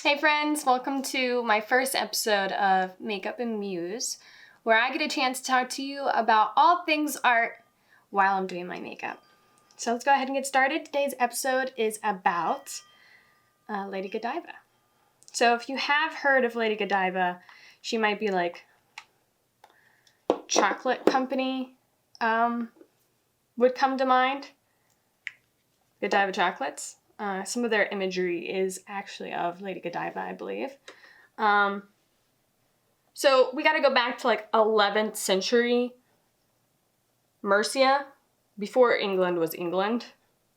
Hey friends, welcome to my first episode of Makeup Muse, where I get a chance to talk to you about all things art while I'm doing my makeup. So let's go ahead and get started. Today's episode is about Lady Godiva. So if you have heard of Lady Godiva, she might be like chocolate company would come to mind. Godiva chocolates. Some of their imagery is actually of Lady Godiva, I believe. So we got to go back to like 11th century Mercia, before England was England,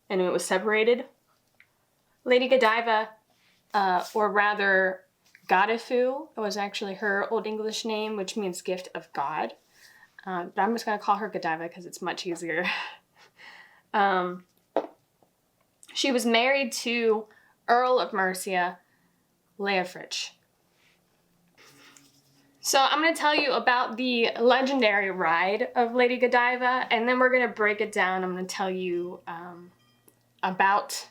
and it was separated. Lady Godiva, or rather Godifu, was actually her Old English name, which means gift of God. But I'm just going to call her Godiva because it's much easier. She was married to Earl of Mercia, Leofrich. So I'm going to tell you about the legendary ride of Lady Godiva, and then we're going to break it down. I'm going to tell you about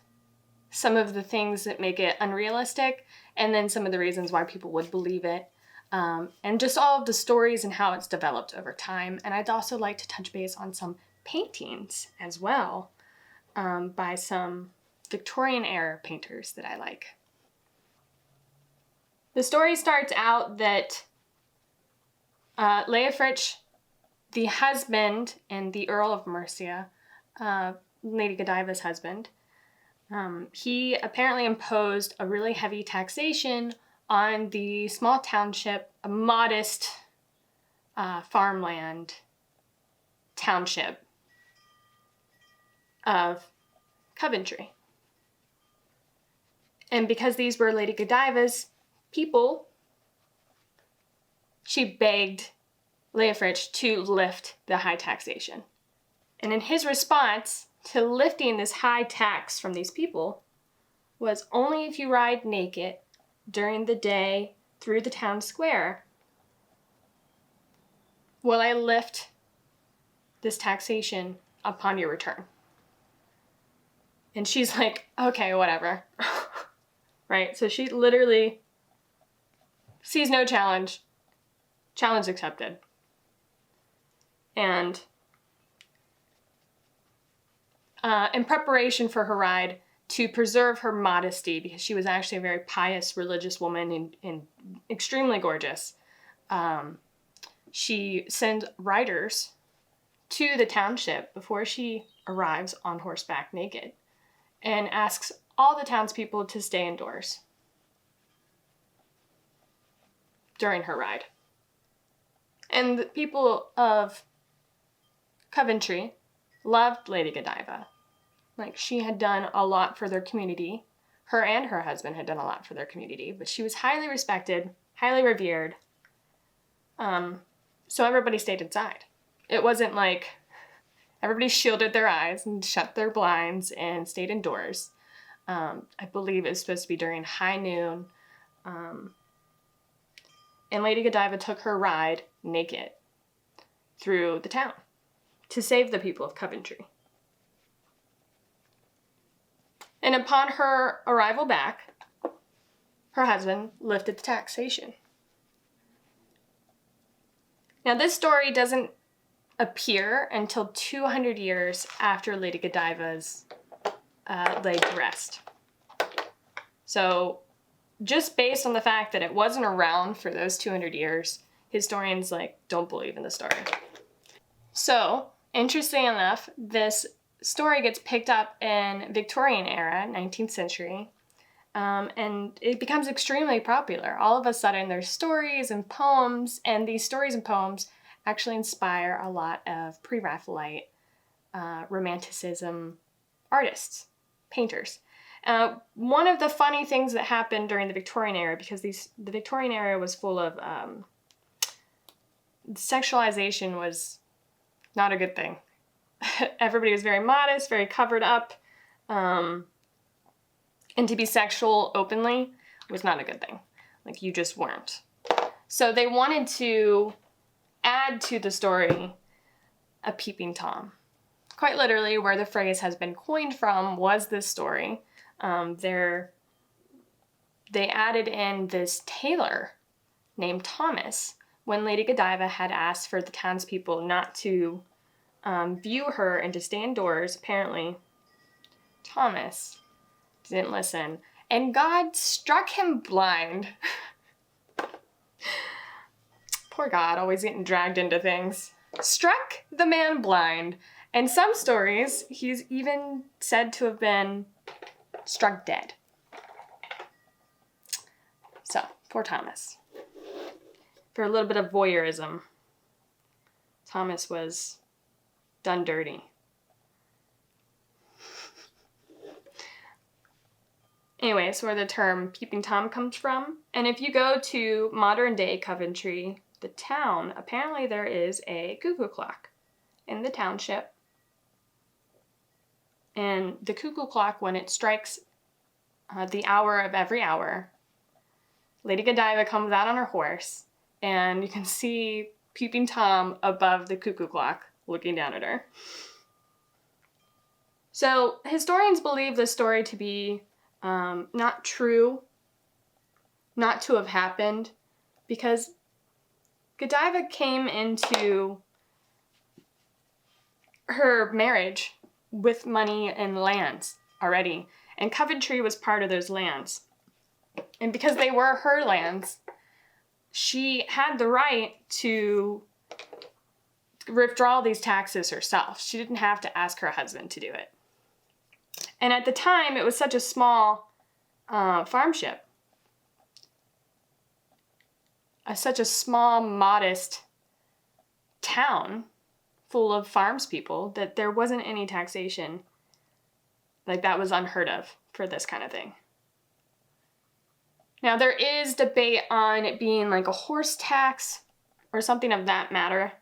some of the things that make it unrealistic, and then some of the reasons why people would believe it, and just all of the stories and how it's developed over time. And I'd also like to touch base on some paintings as well, by some Victorian era painters that I like. The story starts out that Leofrich, the husband and the Earl of Mercia, Lady Godiva's husband, he apparently imposed a really heavy taxation on the small township, a modest farmland township of Coventry. And because these were Lady Godiva's people, she begged Leofrich to lift the high taxation. And in his response to lifting this high tax from these people was, only if you ride naked during the day through the town square will I lift this taxation upon your return. And she's like, okay, whatever. Right? So she literally sees no challenge. Challenge accepted. And in preparation for her ride, to preserve her modesty, because she was actually a very pious religious woman and extremely gorgeous, she sends riders to the township before she arrives on horseback naked, and asks all the townspeople to stay indoors during her ride. And the people of Coventry loved Lady Godiva. Like, she had done a lot for their community. Her and her husband had done a lot for their community, but she was highly respected, highly revered. So everybody stayed inside. It wasn't like everybody shielded their eyes and shut their blinds and stayed indoors. I believe it was supposed to be during high noon. And Lady Godiva took her ride naked through the town to save the people of Coventry. And upon her arrival back, her husband lifted the taxation. Now, this story doesn't appear until 200 years after Lady Godiva's laid to rest. So, just based on the fact that it wasn't around for those 200 years, historians don't believe in the story. So, interesting enough, this story gets picked up in Victorian era, 19th century, and it becomes extremely popular. All of a sudden, there's stories and poems, and these stories and poems actually inspire a lot of pre-Raphaelite Romanticism artists, painters. One of the funny things that happened during the Victorian era, because the Victorian era was full of sexualization was not a good thing. Everybody was very modest, very covered up, and to be sexual openly was not a good thing. Like, you just weren't. So they wanted to add to the story a peeping Tom. Quite literally, where the phrase has been coined from was this story. they added in this tailor named Thomas when Lady Godiva had asked for the townspeople not to view her and to stay indoors. Apparently, Thomas didn't listen, and God struck him blind. Poor God, always getting dragged into things. Struck the man blind. And some stories, he's even said to have been struck dead. So, poor Thomas. For a little bit of voyeurism, Thomas was done dirty. Anyway, that's where the term Peeping Tom comes from. And if you go to modern day Coventry, the town, apparently there is a cuckoo clock in the township. And the cuckoo clock, when it strikes the hour of every hour, Lady Godiva comes out on her horse, and you can see Peeping Tom above the cuckoo clock looking down at her. So historians believe this story to be not true, not to have happened, because Godiva came into her marriage with money and lands already, and Coventry was part of those lands. And because they were her lands, she had the right to withdraw these taxes herself. She didn't have to ask her husband to do it. And at the time, it was such a small farmship, such a small, modest town full of farms people, that there wasn't any taxation. Like, that was unheard of for this kind of thing. Now, there is debate on it being like a horse tax or something of that matter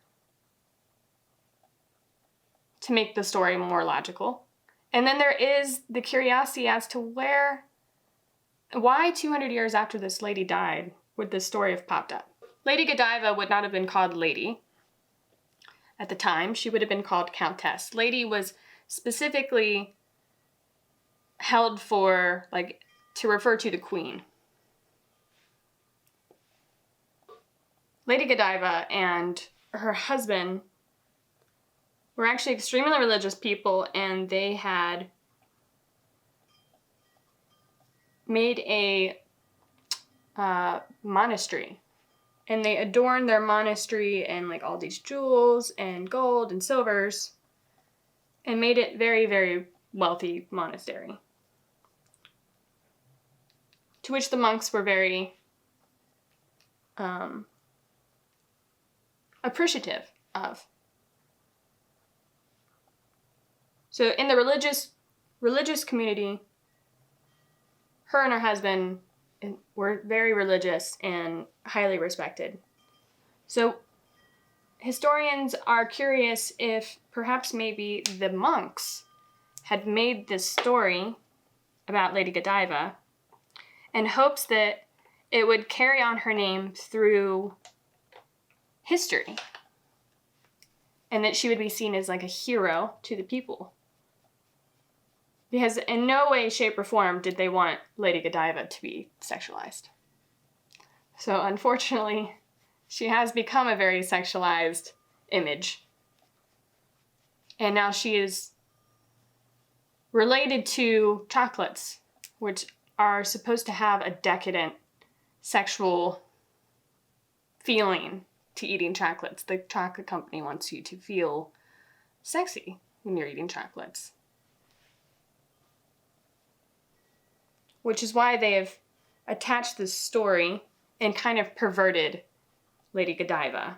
to make the story more logical. And then there is the curiosity as to why 200 years after this lady died would this story have popped up. Lady Godiva would not have been called lady at the time. She would have been called countess. Lady was specifically held for, like, to refer to the queen. Lady Godiva and her husband were actually extremely religious people, and they had made a monastery. And they adorned their monastery in, like, all these jewels and gold and silvers, and made it very, very wealthy monastery, to which the monks were very appreciative of. So in the religious community, her and her husband were very religious and highly respected. So historians are curious if perhaps maybe the monks had made this story about Lady Godiva in hopes that it would carry on her name through history, and that she would be seen as like a hero to the people. Because in no way, shape, or form did they want Lady Godiva to be sexualized. So unfortunately, she has become a very sexualized image. And now she is related to chocolates, which are supposed to have a decadent sexual feeling to eating chocolates. The chocolate company wants you to feel sexy when you're eating chocolates. Which is why they have attached this story and kind of perverted Lady Godiva.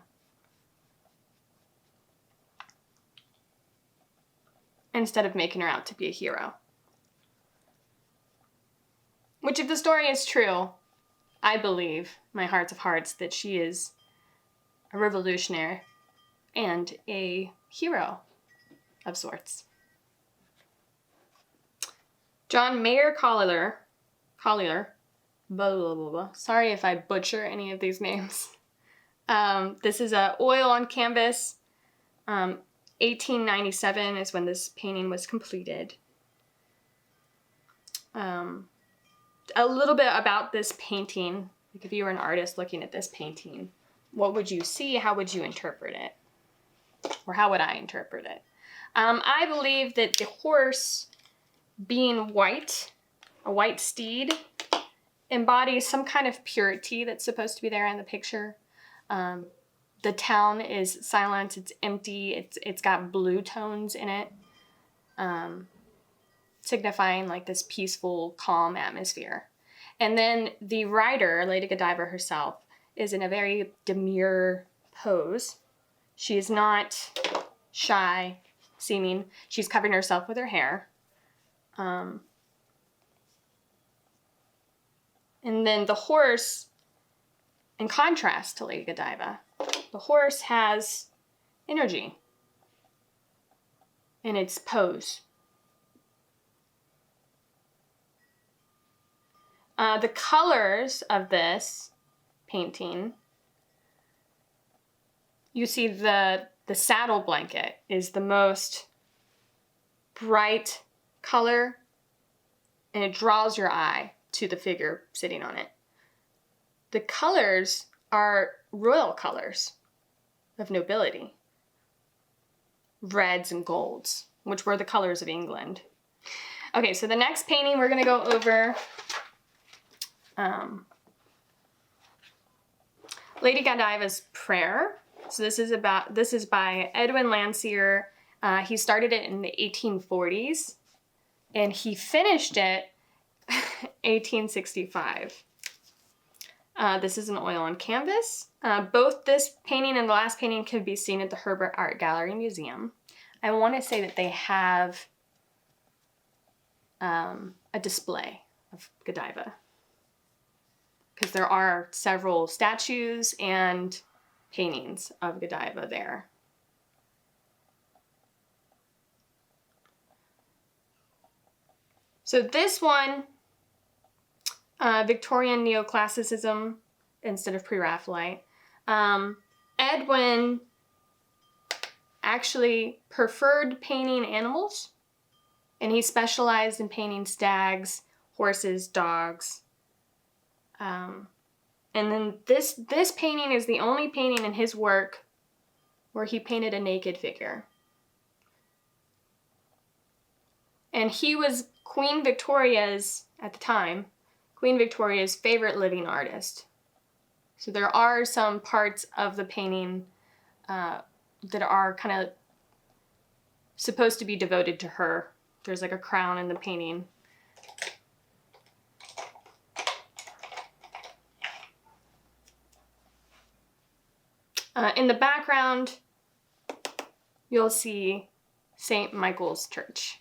Instead of making her out to be a hero. Which, if the story is true, I believe, my hearts of hearts, that she is a revolutionary and a hero of sorts. John Mayer Collier, blah, blah, blah, blah. Sorry if I butcher any of these names. This is oil on canvas. 1897 is when this painting was completed. a little bit about this painting. Like if you were an artist looking at this painting, what would you see? How would you interpret it? Or how would I interpret it? I believe that the horse being white, a white steed, embodies some kind of purity that's supposed to be there in the picture. The town is silent, it's empty, it's got blue tones in it, signifying like this peaceful, calm atmosphere. And then the rider, Lady Godiva herself, is in a very demure pose. She is not shy seeming. She's covering herself with her hair. And then the horse, in contrast to Lady Godiva, the horse has energy in its pose. The colors of this painting, you see the saddle blanket is the most bright color, and it draws your eye to the figure sitting on it. The colors are royal colors of nobility. Reds and golds, which were the colors of England. Okay, so the next painting we're gonna go over Lady Godiva's Prayer. So this is by Edwin Landseer. He started it in the 1840s and he finished it 1865. This is an oil on canvas. Both this painting and the last painting can be seen at the Herbert Art Gallery Museum. I want to say that they have a display of Godiva, because there are several statues and paintings of Godiva there. So this one, Victorian neoclassicism instead of pre-Raphaelite. Edwin actually preferred painting animals, and he specialized in painting stags, horses, dogs. And then this painting is the only painting in his work where he painted a naked figure. And he was Queen Victoria's, at the time, Queen Victoria's favorite living artist. So there are some parts of the painting that are kind of supposed to be devoted to her. There's like a crown in the painting. In the background, you'll see St. Michael's Church.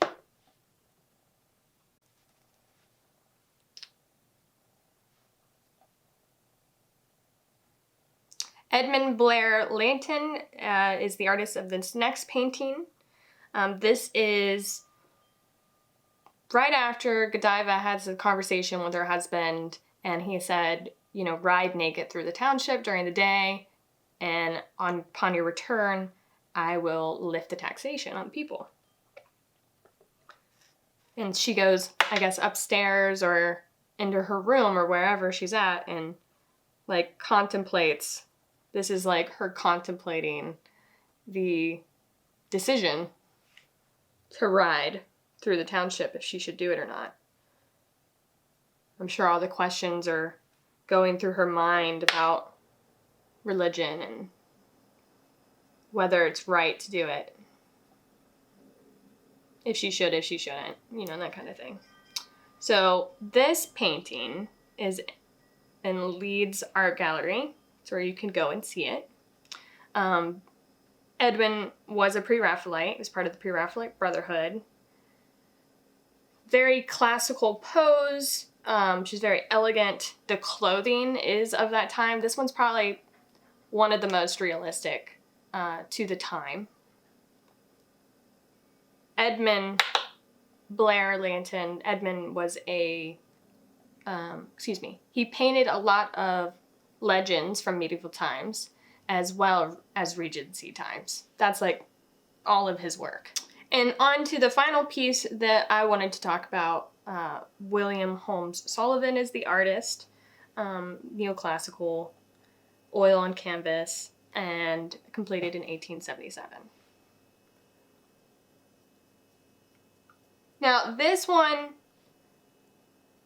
Edmund Blair Leighton is the artist of this next painting. This is right after Godiva has a conversation with her husband, and he said, you know, ride naked through the township during the day, and upon your return, I will lift the taxation on people. And she goes, I guess, upstairs or into her room or wherever she's at, and like contemplates. This is like her contemplating the decision to ride through the township, if she should do it or not. I'm sure all the questions are going through her mind about religion and whether it's right to do it. If she should, if she shouldn't, you know, that kind of thing. So this painting is in Leeds Art Gallery. It's where you can go and see it. Edwin was a pre-Raphaelite. He was part of the pre-Raphaelite Brotherhood. Very classical pose. She's very elegant. The clothing is of that time. This one's probably one of the most realistic to the time. Edmund Blair Leighton. Edmund was he painted a lot of legends from medieval times as well as Regency times. That's like all of his work. And on to the final piece that I wanted to talk about William Holmes Sullivan is the artist. Neoclassical, oil on canvas, and completed in 1877. Now this one,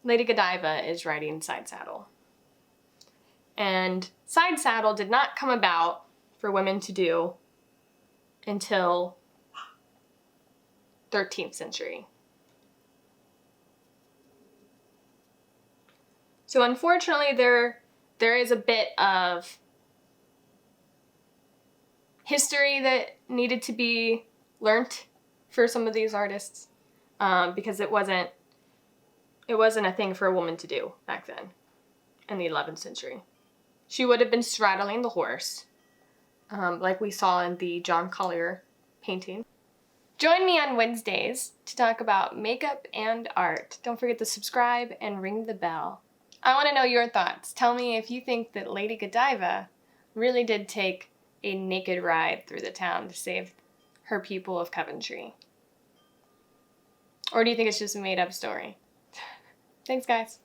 Lady Godiva is riding side saddle. And side saddle did not come about for women to do until 13th century. So unfortunately there is a bit of history that needed to be learnt for some of these artists, because it wasn't a thing for a woman to do back then in the 11th century. She would have been straddling the horse, like we saw in the John Collier painting. Join me on Wednesdays to talk about makeup and art. Don't forget to subscribe and ring the bell. I want to know your thoughts. Tell me if you think that Lady Godiva really did take a naked ride through the town to save her people of Coventry. Or do you think it's just a made-up story? Thanks, guys.